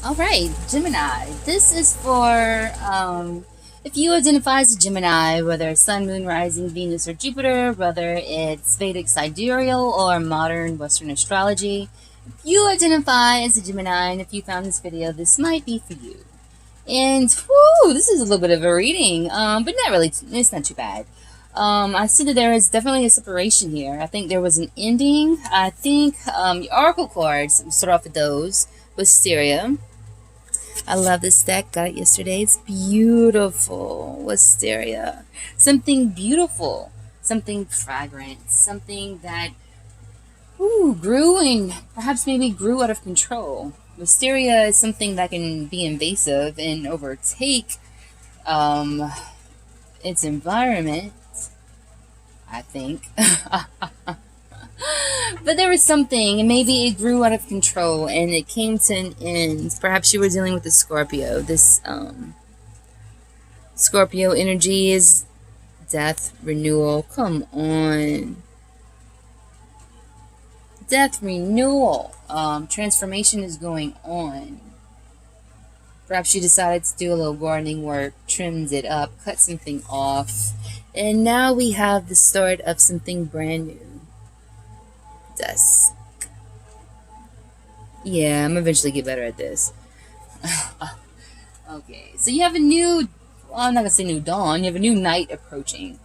All right, Gemini. This is for if you identify as a Gemini, whether Sun, Moon, Rising, Venus, or Jupiter, whether it's Vedic sidereal or modern Western astrology. If you identify as a Gemini, and if you found this video, this might be for you. And whoo, this is a little bit of a reading, but not really. It's not too bad. I see that there is definitely a separation here. I think there was an ending. I think the oracle cards, we'll start off with those. Wisteria. I love this deck. Got it yesterday. It's beautiful. Wisteria. Something beautiful. Something fragrant. Something that grew and perhaps maybe grew out of control. Wisteria is something that can be invasive and overtake its environment, I think. But there was something, and maybe it grew out of control and it came to an end. Perhaps you were dealing with a Scorpio. This Scorpio energy is death, renewal. Come on. Death, renewal. Transformation is going on. Perhaps you decided to do a little gardening work, trimmed it up, cut something off, and now we have the start of something brand new. Dusk. Yeah, I'm eventually get better at this. Okay, so you have a new, well, I'm not gonna say new dawn, you have a new night approaching.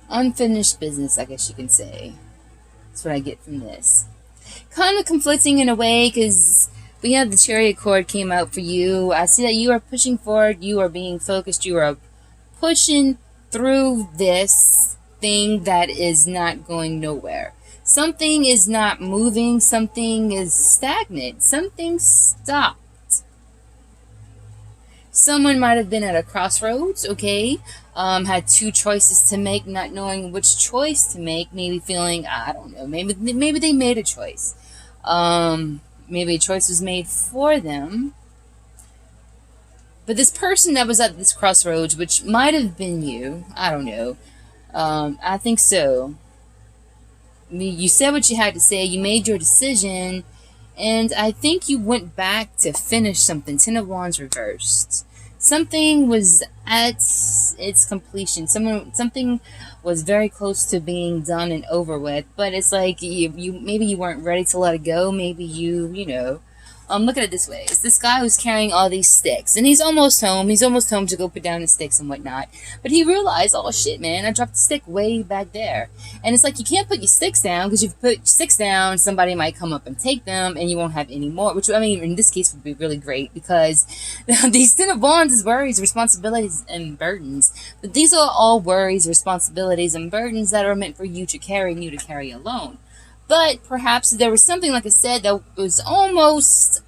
Unfinished business, I guess you can say. That's what I get from this. Kind of conflicting in a way, because we have the Chariot card came out for you. I see that you are pushing forward, you are being focused, you are pushing through this thing that is not going nowhere. Something is not moving, something is stagnant, something stopped. Someone might have been at a crossroads, okay, had two choices to make, not knowing which choice to make, maybe feeling, I don't know, maybe they made a choice. Maybe a choice was made for them. But this person that was at this crossroads, which might have been you, I don't know, I think so. You said what you had to say, you made your decision, and I think you went back to finish something. Ten of Wands reversed. Something was at its completion. Something was very close to being done and over with, but it's like you maybe you weren't ready to let it go. Maybe you know. Look at it this way. It's this guy who's carrying all these sticks, and he's almost home. He's almost home to go put down his sticks and whatnot. But he realized, oh shit, man, I dropped the stick way back there. And it's like, you can't put your sticks down, because if you put your sticks down, somebody might come up and take them, and you won't have any more. Which, I mean, in this case would be really great, because these Ten of Wands is worries, responsibilities, and burdens. But these are all worries, responsibilities, and burdens that are meant for you to carry and you to carry alone. But perhaps there was something, like I said, that was almost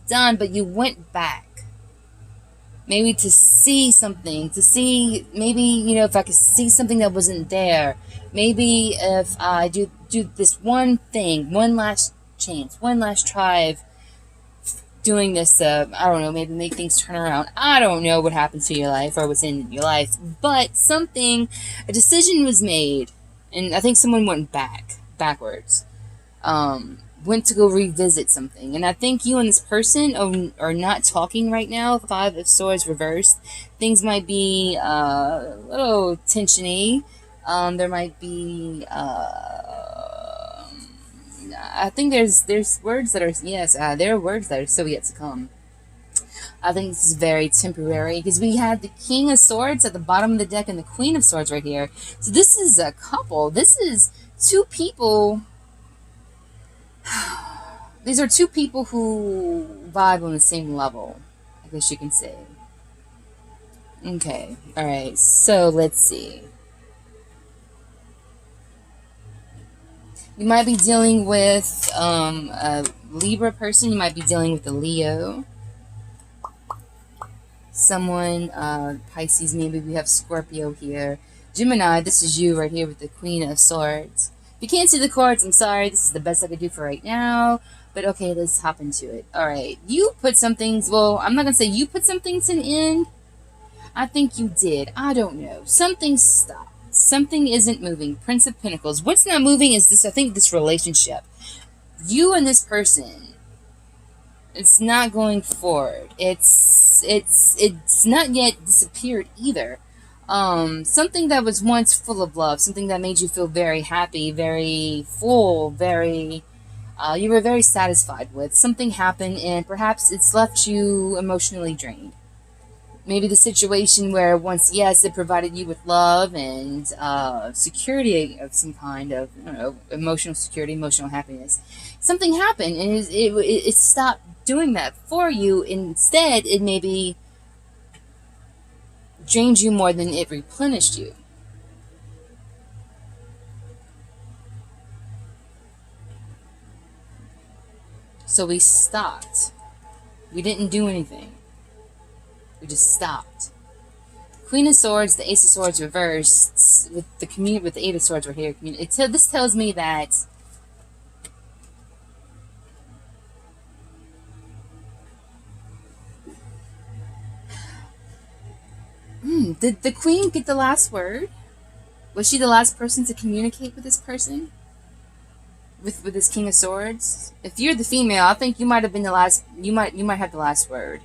done, but you went back. Maybe to see something, maybe, you know, if I could see something that wasn't there. Maybe if I do this one thing, one last chance, one last try of doing this, I don't know, maybe make things turn around. I don't know what happened to your life or what's in your life, but a decision was made, and I think someone went backwards, went to go revisit something. And I think you and this person are not talking right now. Five of Swords reversed. Things might be a little tensiony. There might be I think there's words that are, yes, there are words that are still yet to come. I think this is very temporary, because we had the King of Swords at the bottom of the deck and the Queen of Swords right here. So this is a couple. This is two people. These are two people who vibe on the same level, I guess you can say. Okay, alright, so let's see. You might be dealing with a Libra person. You might be dealing with a Leo. Someone, Pisces, maybe we have Scorpio here. Gemini, this is you right here with the Queen of Swords. If you can't see the cards, I'm sorry. This is the best I could do for right now. But okay, let's hop into it. Alright, you put some things, well, I'm not going to say you put some things to an end. I think you did. I don't know. Something stopped. Something isn't moving. Prince of Pentacles. What's not moving is this, I think, this relationship. you and this person, it's not going forward. It's not yet disappeared either. Something that was once full of love, something that made you feel very happy, very full, very you were very satisfied with. Something happened, and perhaps it's left you emotionally drained. Maybe the situation where once, yes, it provided you with love and security of some kind of, I don't know, emotional security, emotional happiness. Something happened, and it stopped doing that for you. Instead, it maybe drained you more than it replenished you. So we stopped. We didn't do anything. We just stopped. Queen of Swords, the Ace of Swords reversed, with the Eight of Swords right here. This tells me that did the Queen get the last word? Was she the last person to communicate with this person? With this King of Swords? If you're the female, I think you might have been the last. You might have the last word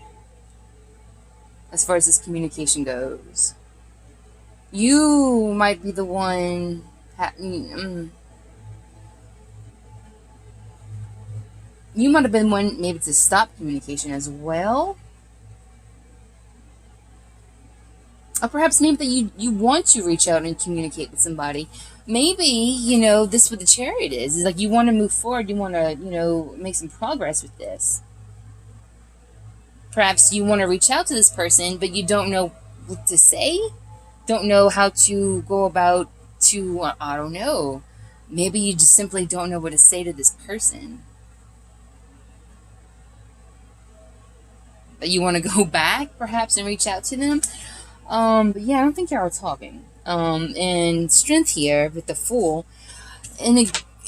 as far as this communication goes. You might be the one. You might have been one maybe to stop communication as well. Or perhaps maybe that you want to reach out and communicate with somebody. Maybe, this what the Chariot is like you want to move forward, you want to, make some progress with this. Perhaps you want to reach out to this person, but you don't know what to say, don't know how to go about to, I don't know. Maybe you just simply don't know what to say to this person. But you want to go back, perhaps, and reach out to them. But yeah, I don't think y'all are talking. And Strength here with the Fool. And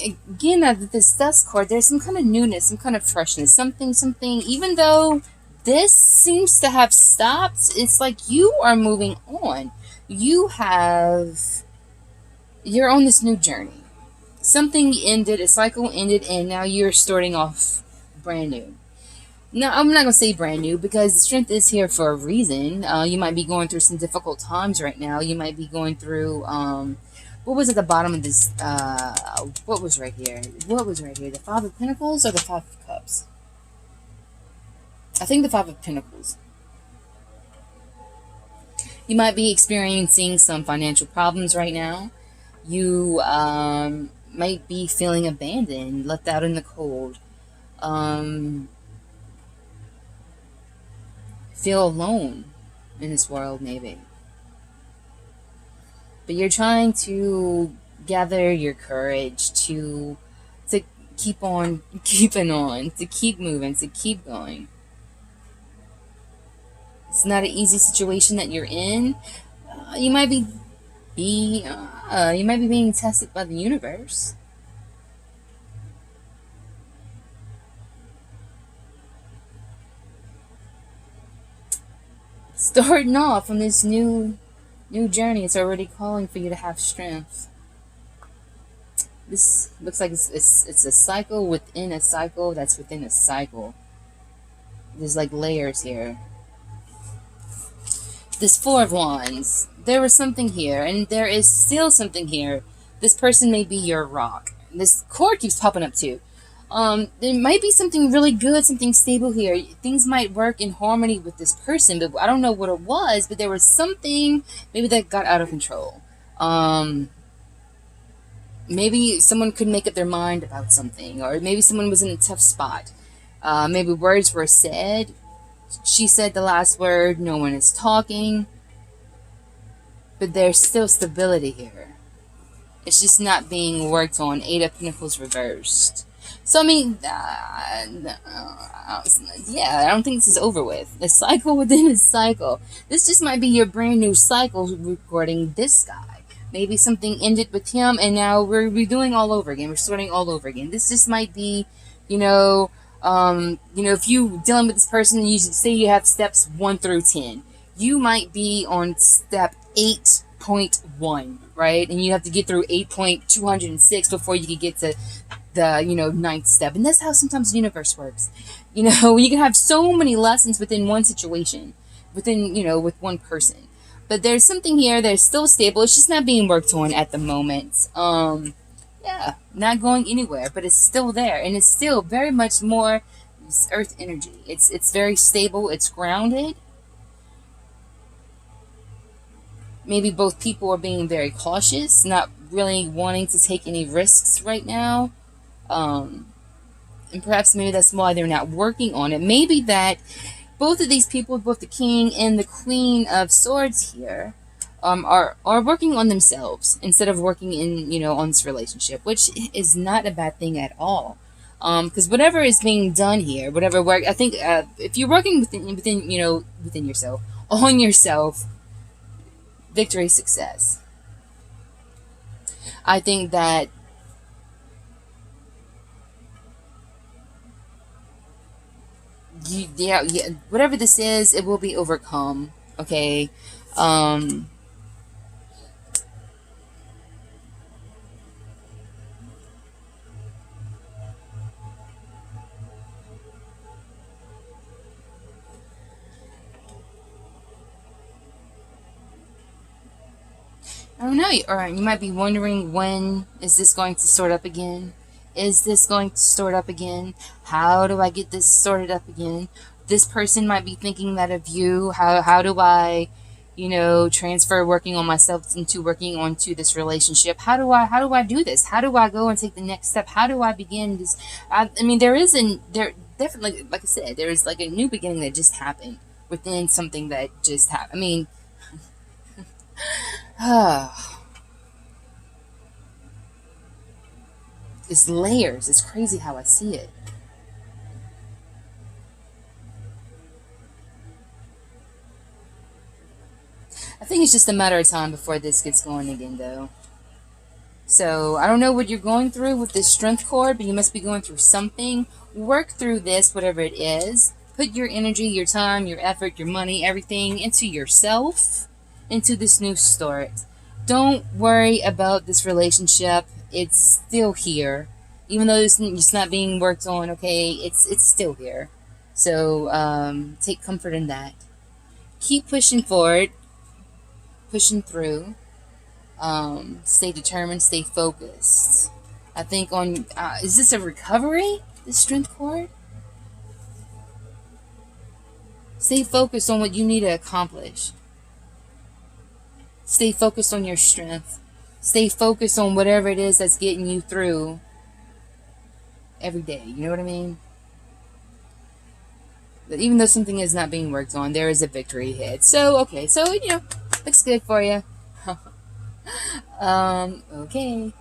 again, this Dust card, there's some kind of newness, some kind of freshness, something, even though this seems to have stopped, it's like you are moving on. You're on this new journey. Something ended, a cycle ended, and now you're starting off brand new. No, I'm not going to say brand new because the Strength is here for a reason. You might be going through some difficult times right now. You might be going through, what was at the bottom of this, what was right here? The Five of Pentacles or the Five of Cups? I think the Five of Pentacles. You might be experiencing some financial problems right now. You might be feeling abandoned, left out in the cold. Feel alone in this world, maybe. But you're trying to gather your courage to keep on keeping on, to keep moving, to keep going. It's not an easy situation that you're in. You might be being tested by the universe. Starting off on this new journey, it's already calling for you to have strength. This looks like it's a cycle within a cycle that's within a cycle. There's like layers here. This Four of Wands, there was something here, and there is still something here. This person may be your rock. This cord keeps popping up too. There might be something really good, something stable here. Things might work in harmony with this person, but I don't know what it was, but there was something maybe that got out of control. Maybe someone could make up their mind about something, or maybe someone was in a tough spot. Maybe words were said. She said the last word, no one is talking. But there's still stability here. It's just not being worked on. Eight of Pentacles reversed. So, I mean, yeah, I don't think this is over with. A cycle within a cycle. This just might be your brand new cycle regarding this guy. Maybe something ended with him, and now we're doing all over again. We're starting all over again. This just might be, if you dealing with this person, you say you have steps 1 through 10. You might be on step 8.1, right? And you have to get through 8.206 before you can get to the ninth step. And that's how sometimes the universe works. You can have so many lessons within one situation, within with one person, but there's something here that's still stable. It's just not being worked on at the moment. Yeah, not going anywhere, but it's still there, and it's still very much more earth energy. It's very stable, it's grounded. Maybe both people are being very cautious, not really wanting to take any risks right now. um and perhaps maybe that's why they're not working on it. Maybe that both of these people, both the king and the queen of swords here, are working on themselves instead of working in on this relationship, which is not a bad thing at all. Because whatever is being done here, whatever work, I think if you're working within yourself, on yourself, victory, success. I think that yeah, whatever this is, it will be overcome. Okay. um I don't know. Or you might be wondering, when is this going to start up again? Is this going to start up again? How do I get this sorted up again? This person might be thinking that of you. How do I, transfer working on myself into working onto this relationship? How do I do this? How do I go and take the next step? How do I begin this? I mean, there definitely, like I said, there is like a new beginning that just happened within something that just happened. I mean, it's layers. It's crazy how I see it. I think it's just a matter of time before this gets going again, though. So I don't know what you're going through with this strength cord, but you must be going through something. Work through this, whatever it is. Put your energy, your time, your effort, your money, everything into yourself, into this new start. Don't worry about this relationship. It's still here. Even though it's not being worked on, okay, it's still here. So take comfort in that. Keep pushing forward, pushing through. Stay determined, stay focused. I think on is this a recovery? This strength cord? Stay focused on what you need to accomplish. Stay focused on your strength. Stay focused on whatever it is that's getting you through every day. You know what I mean? But even though something is not being worked on, there is a victory ahead. So okay, so looks good for you. Okay.